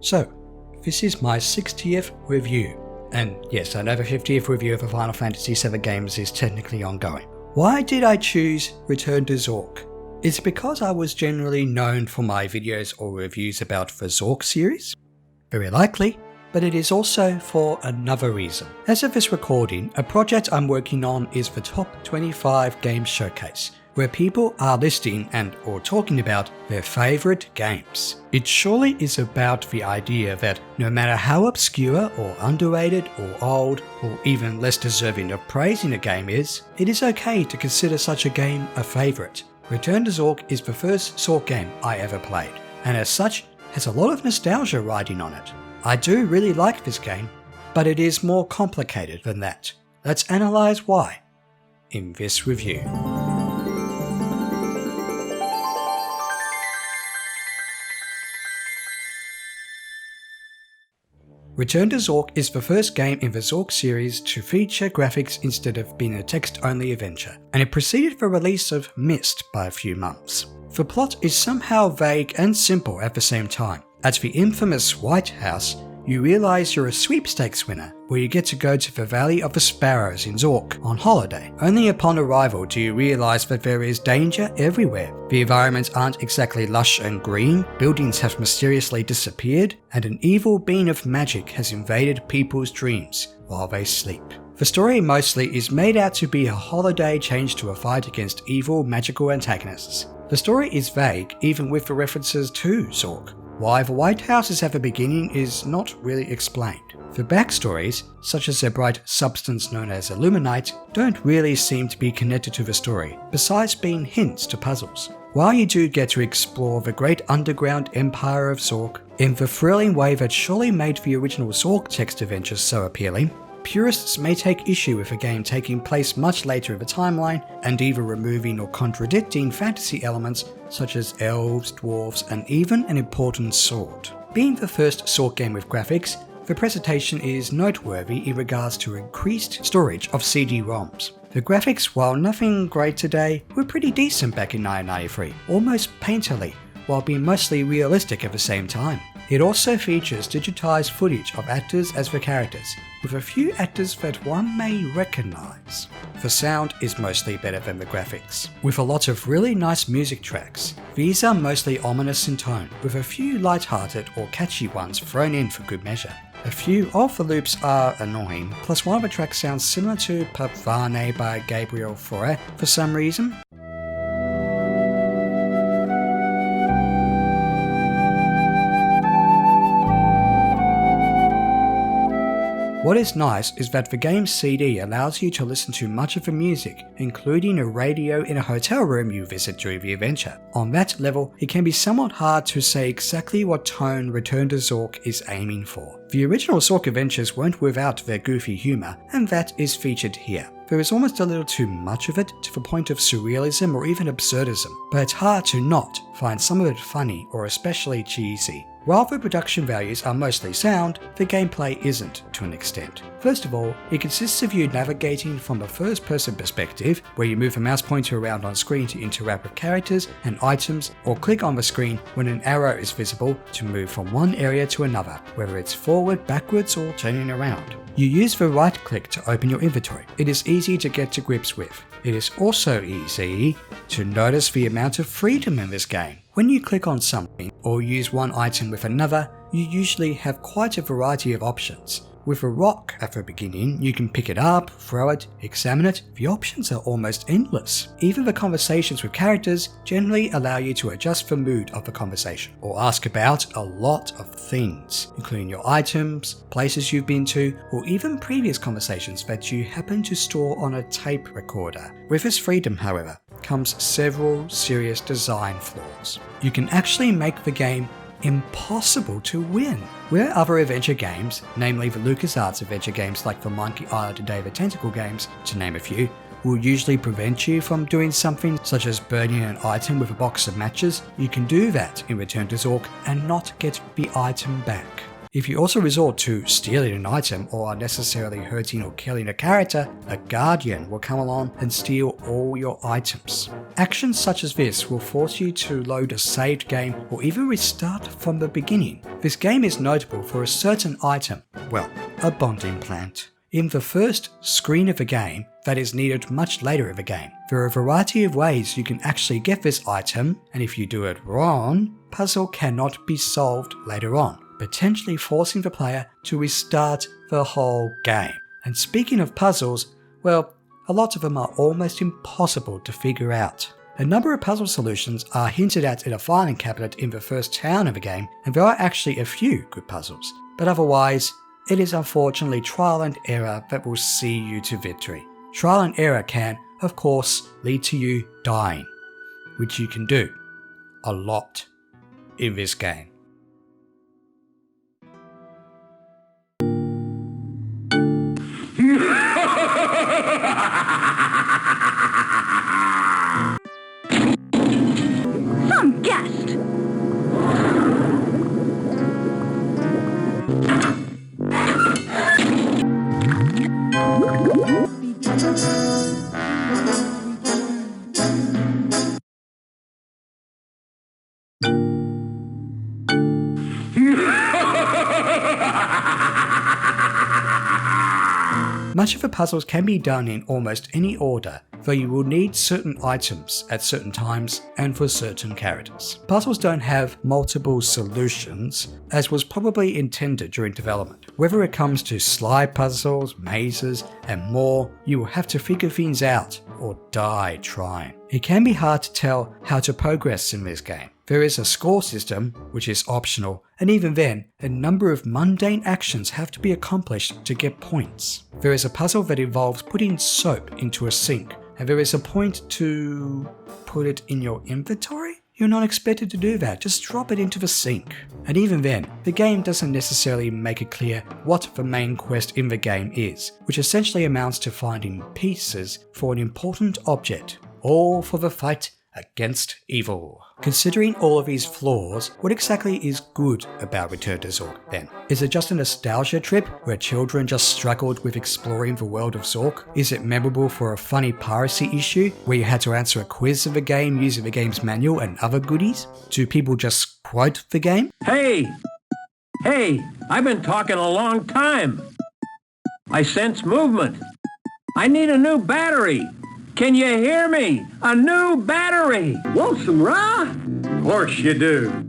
So, this is my 60th review. And yes, I know the 50th review of the Final Fantasy VII games is technically ongoing. Why did I choose Return to Zork? It's because I was generally known for my videos or reviews about the Zork series? Very likely, but it is also for another reason. As of this recording, a project I'm working on is the Top 25 Games Showcase, where people are listing and or talking about their favourite games. It surely is about the idea that no matter how obscure or underrated or old or even less deserving of praising a game is, it is okay to consider such a game a favourite. Return to Zork is the first Zork game I ever played, and as such has a lot of nostalgia riding on it. I do really like this game, but it is more complicated than that. Let's analyse why in this review. Return to Zork is the first game in the Zork series to feature graphics instead of being a text-only adventure, and it preceded the release of Myst by a few months. The plot is somehow vague and simple at the same time. At the infamous White House, you realise you're a sweepstakes winner, where you get to go to the Valley of the Sparrows in Zork on holiday. Only upon arrival do you realise that there is danger everywhere. The environments aren't exactly lush and green, buildings have mysteriously disappeared, and an evil being of magic has invaded people's dreams while they sleep. The story mostly is made out to be a holiday changed to a fight against evil magical antagonists. The story is vague even with the references to Zork. Why the White House is at the beginning is not really explained. The backstories, such as the bright substance known as Illuminite, don't really seem to be connected to the story, besides being hints to puzzles. While you do get to explore the great underground empire of Zork, in the thrilling way that surely made the original Zork text adventures so appealing, purists may take issue with a game taking place much later in the timeline and either removing or contradicting fantasy elements such as elves, dwarves, and even an important sword. Being the first Zork game with graphics, the presentation is noteworthy in regards to increased storage of CD-ROMs. The graphics, while nothing great today, were pretty decent back in 1993, almost painterly, while being mostly realistic at the same time. It also features digitized footage of actors as the characters, with a few actors that one may recognize. The sound is mostly better than the graphics, with a lot of really nice music tracks. These are mostly ominous in tone, with a few light-hearted or catchy ones thrown in for good measure. A few of the loops are annoying, plus one of the tracks sounds similar to Pavane by Gabriel Fauré for some reason. What is nice is that the game's CD allows you to listen to much of the music, including a radio in a hotel room you visit during the adventure. On that level, it can be somewhat hard to say exactly what tone Return to Zork is aiming for. The original Zork adventures weren't without their goofy humour, and that is featured here. There is almost a little too much of it to the point of surrealism or even absurdism, but it's hard to not find some of it funny or especially cheesy. While the production values are mostly sound, the gameplay isn't to an extent. First of all, it consists of you navigating from a first-person perspective, where you move a mouse pointer around on screen to interact with characters and items, or click on the screen when an arrow is visible to move from one area to another, whether it's forward, backwards, or turning around. You use the right click to open your inventory. It is easy to get to grips with. It is also easy to notice the amount of freedom in this game. When you click on something or use one item with another, you usually have quite a variety of options. With a rock at the beginning, you can pick it up, throw it, examine it. The options are almost endless. Even the conversations with characters generally allow you to adjust the mood of the conversation, or ask about a lot of things, including your items, places you've been to, or even previous conversations that you happen to store on a tape recorder. With this freedom, however, comes several serious design flaws. You can actually make the game impossible to win. Where other adventure games, namely the LucasArts adventure games like the Monkey Island and Day of the Tentacle games, to name a few, will usually prevent you from doing something such as burning an item with a box of matches, you can do that in Return to Zork and not get the item back. If you also resort to stealing an item or unnecessarily hurting or killing a character, a guardian will come along and steal all your items. Actions such as this will force you to load a saved game or even restart from the beginning. This game is notable for a certain item, well, a bonding plant, in the first screen of the game that is needed much later in the game. There are a variety of ways you can actually get this item, and if you do it wrong, puzzle cannot be solved later on, potentially forcing the player to restart the whole game. And speaking of puzzles, well, a lot of them are almost impossible to figure out. A number of puzzle solutions are hinted at in a filing cabinet in the first town of the game, and there are actually a few good puzzles, but otherwise, it is unfortunately trial and error that will see you to victory. Trial and error can, of course, lead to you dying, which you can do a lot in this game. Some guest! Much of the puzzles can be done in almost any order, though you will need certain items at certain times and for certain characters. Puzzles don't have multiple solutions, as was probably intended during development. Whether it comes to slide puzzles, mazes, and more, you will have to figure things out or die trying. It can be hard to tell how to progress in this game. There is a score system, which is optional, and even then, a number of mundane actions have to be accomplished to get points. There is a puzzle that involves putting soap into a sink, and there is a point to put it in your inventory? You're not expected to do that, just drop it into the sink. And even then, the game doesn't necessarily make it clear what the main quest in the game is, which essentially amounts to finding pieces for an important object, all for the fight against evil. Considering all of these flaws, what exactly is good about Return to Zork then? Is it just a nostalgia trip where children just struggled with exploring the world of Zork? Is it memorable for a funny piracy issue where you had to answer a quiz of the game using the game's manual and other goodies? Do people just quote the game? Hey, I've been talking a long time. I sense movement. I need a new battery. Can you hear me? A new battery! Want some rah? Of course you do.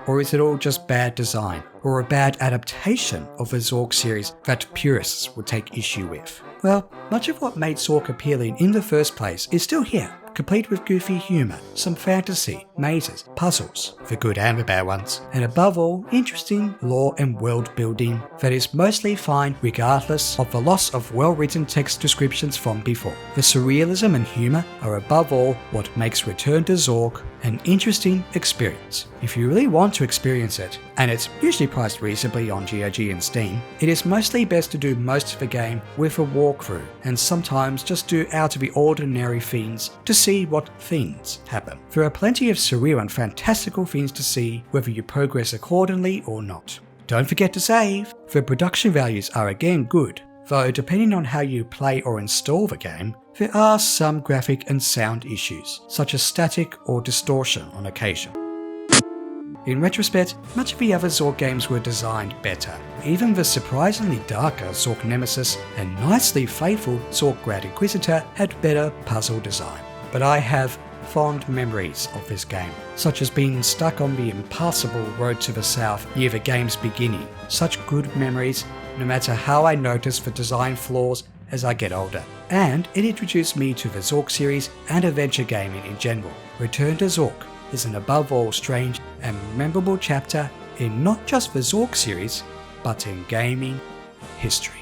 Or is it all just bad design, or a bad adaptation of the Zork series that purists would take issue with? Well, much of what made Zork appealing in the first place is still here, complete with goofy humour, some fantasy, mazes, puzzles, the good and the bad ones, and above all, interesting lore and world building that is mostly fine regardless of the loss of well-written text descriptions from before. The surrealism and humour are above all what makes Return to Zork an interesting experience. If you really want to experience it, and it's usually priced reasonably on GOG and Steam, it is mostly best to do most of the game with a walkthrough, and sometimes just do out of the ordinary things to see what things happen. There are plenty of surreal and fantastical things to see whether you progress accordingly or not. Don't forget to save! The production values are again good, though depending on how you play or install the game, there are some graphic and sound issues, such as static or distortion on occasion. In retrospect, much of the other Zork games were designed better. Even the surprisingly darker Zork Nemesis and nicely faithful Zork Grand Inquisitor had better puzzle design. But I have fond memories of this game, such as being stuck on the impassable road to the south near the game's beginning. Such good memories, no matter how I notice the design flaws as I get older. And it introduced me to the Zork series and adventure gaming in general. Return to Zork is an above all strange and memorable chapter in not just the Zork series, but in gaming history.